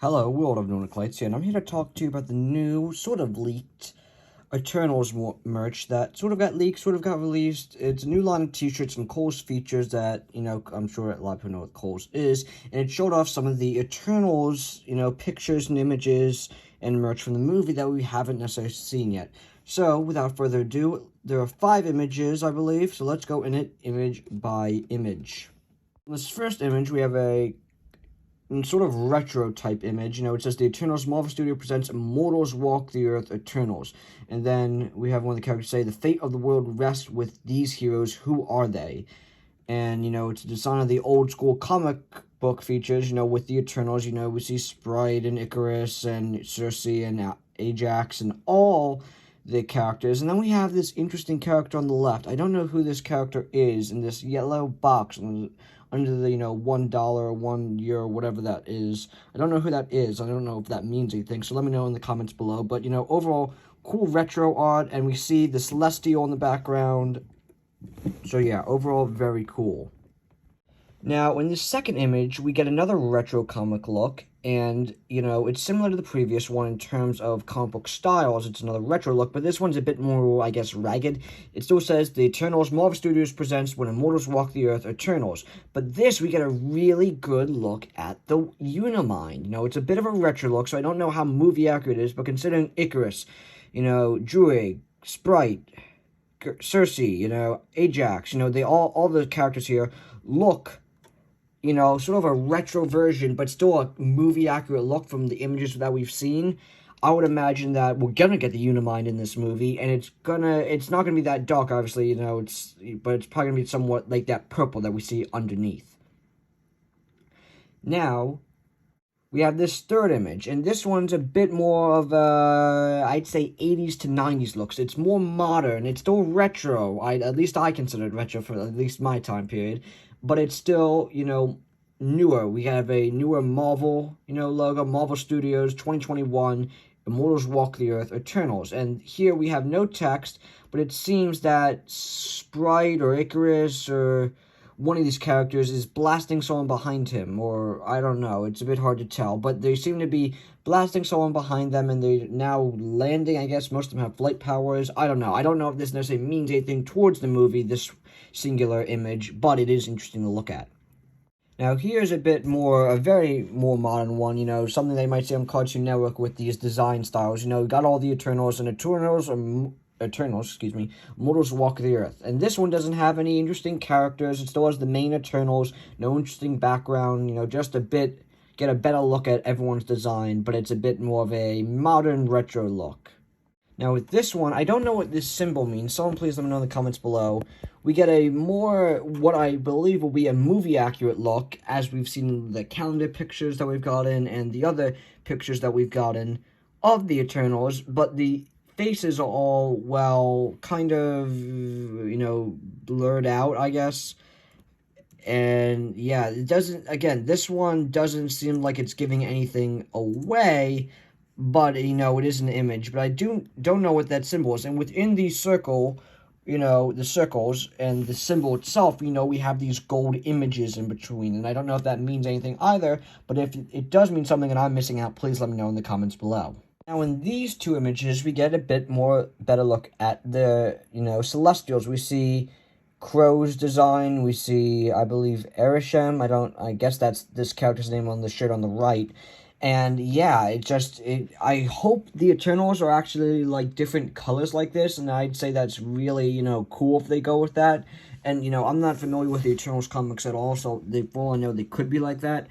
Hello, World of Nordic Lights here, and I'm here to talk to you about the new, sort of leaked, Eternals merch that sort of got leaked, sort of got released. It's a new line of t-shirts and Kohl's features that, I'm sure a lot of people know what Kohl's is, and it showed off some of the Eternals, pictures and images and merch from the movie that we haven't necessarily seen yet. So, without further ado, there are 5 images, I believe, so let's go in it image by image. In this first image, we have a sort of retro type image. It says the Eternals Marvel Studio presents Immortals Walk the Earth Eternals. And then we have one of the characters say, the fate of the world rests with these heroes. Who are they? And, it's a design of the old school comic book features, with the Eternals. We see Sprite and Icarus and Circe and Ajax and all the characters. And then we have this interesting character on the left. I don't know who this character is in this yellow box under the, $1, 1 euro, whatever that is. I don't know who that is. I don't know if that means anything, so let me know in the comments below. But, overall, cool retro art, and we see the Celestial in the background. So, yeah, overall, very cool. Now, in the second image, we get another retro comic look, and, it's similar to the previous one in terms of comic book styles. It's another retro look, but this one's a bit more, I guess, ragged. It still says, the Eternals Marvel Studios presents When Immortals Walk the Earth Eternals. But this, we get a really good look at the Unimind. It's a bit of a retro look, so I don't know how movie accurate it is, but considering Icarus, Druig, Sprite, Circe, Ajax, they all the characters here look sort of a retro version, but still a movie-accurate look from the images that we've seen. I would imagine that we're gonna get the Unimind in this movie, and it's not gonna be that dark, obviously, but it's probably gonna be somewhat like that purple that we see underneath. Now, we have this third image, and this one's a bit more of a, I'd say, 80s to 90s looks. It's more modern. It's still retro. At least I consider it retro for at least my time period. But it's still, newer. We have a newer Marvel, logo, Marvel Studios 2021, Immortals Walk the Earth, Eternals. And here we have no text, but it seems that Sprite or Icarus or one of these characters is blasting someone behind him, or I don't know, it's a bit hard to tell, but they seem to be blasting someone behind them, and they're now landing. I guess most of them have flight powers. I don't know if this necessarily means anything towards the movie, this singular image, but it is interesting to look at. Now, here's a very more modern one, something they might see on Cartoon Network with these design styles. We got all the Eternals, and Eternals, Immortals Walk the Earth. And this one doesn't have any interesting characters. It still has the main Eternals, no interesting background, just get a better look at everyone's design, but it's a bit more of a modern retro look. Now with this one, I don't know what this symbol means. Someone please let me know in the comments below. We get a more, what I believe will be a movie-accurate look, as we've seen the calendar pictures that we've gotten and the other pictures that we've gotten of the Eternals, but the faces are all, well, kind of, blurred out, I guess. And yeah, this one doesn't seem like it's giving anything away, but, it is an image. But I don't know what that symbol is. And within the circle, the circles and the symbol itself, we have these gold images in between. And I don't know if that means anything either, but if it does mean something and I'm missing out, please let me know in the comments below. Now, in these two images, we get a bit more better look at the, Celestials. We see Crow's design. We see, I believe, Arishem. I guess that's this character's name on the shirt on the right. And yeah, I hope the Eternals are actually like different colors like this, and I'd say that's really, cool if they go with that. And, I'm not familiar with the Eternals comics at all, so for all I know, they could be like that.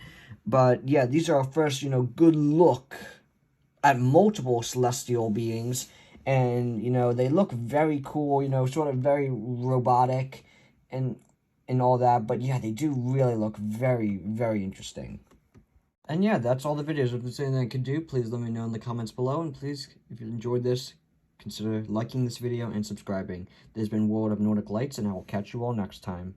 But yeah, these are our first, good look at multiple celestial beings, and, they look very cool, sort of very robotic and all that. But yeah, they do really look very, very interesting. And yeah, that's all the videos. If there's anything I can do, please let me know in the comments below. And please, if you enjoyed this, consider liking this video and subscribing. This has been World of Nordic Lights, and I will catch you all next time.